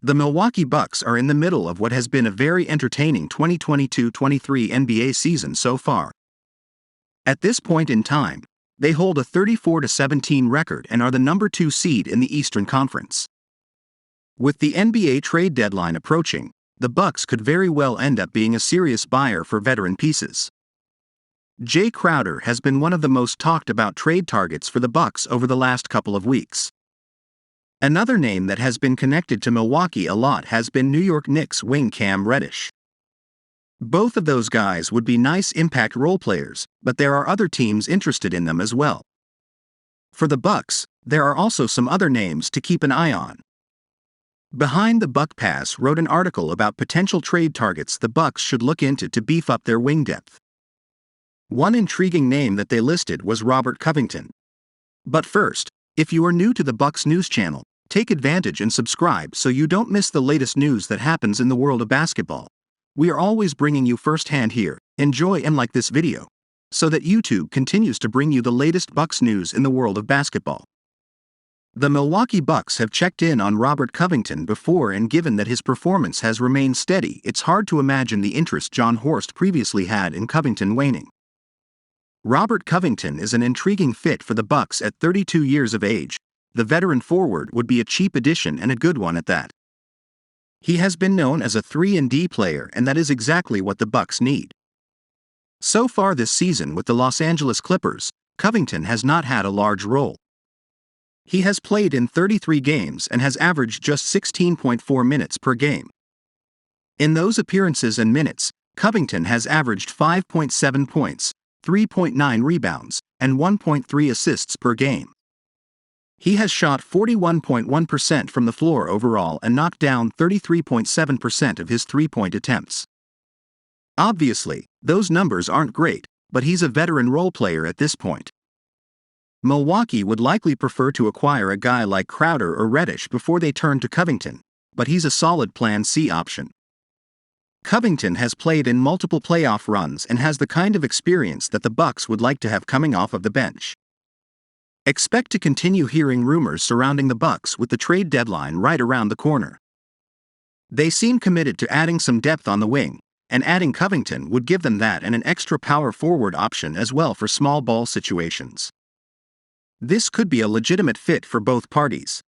The Milwaukee Bucks are in the middle of what has been a very entertaining 2022-23 NBA season so far. At this point in time, they hold a 34-17 record and are the number 2 seed in the Eastern Conference. With the NBA trade deadline approaching, the Bucks could very well end up being a serious buyer for veteran pieces. Jay Crowder has been one of the most talked about trade targets for the Bucks over the last couple of weeks. Another name that has been connected to Milwaukee a lot has been New York Knicks wing Cam Reddish. Both of those guys would be nice impact role players, but there are other teams interested in them as well. For the Bucks, there are also some other names to keep an eye on. Behind the Buck Pass wrote an article about potential trade targets the Bucks should look into to beef up their wing depth. One intriguing name that they listed was Robert Covington. But first, if you are new to the Bucks news channel, take advantage and subscribe so you don't miss the latest news that happens in the world of basketball. We are always bringing you firsthand here. Enjoy and like this video, so that YouTube continues to bring you the latest Bucks news in the world of basketball. The Milwaukee Bucks have checked in on Robert Covington before, and given that his performance has remained steady, it's hard to imagine the interest John Horst previously had in Covington waning. Robert Covington is an intriguing fit for the Bucks at 32 years of age. The veteran forward would be a cheap addition and a good one at that. He has been known as a 3-and-D player, and that is exactly what the Bucks need. So far this season with the Los Angeles Clippers, Covington has not had a large role. He has played in 33 games and has averaged just 16.4 minutes per game. In those appearances and minutes, Covington has averaged 5.7 points, 3.9 rebounds, and 1.3 assists per game. He has shot 41.1% from the floor overall and knocked down 33.7% of his three-point attempts. Obviously, those numbers aren't great, but he's a veteran role player at this point. Milwaukee would likely prefer to acquire a guy like Crowder or Reddish before they turn to Covington, but he's a solid Plan C option. Covington has played in multiple playoff runs and has the kind of experience that the Bucks would like to have coming off of the bench. Expect to continue hearing rumors surrounding the Bucks with the trade deadline right around the corner. They seem committed to adding some depth on the wing, and adding Covington would give them that and an extra power forward option as well for small ball situations. This could be a legitimate fit for both parties.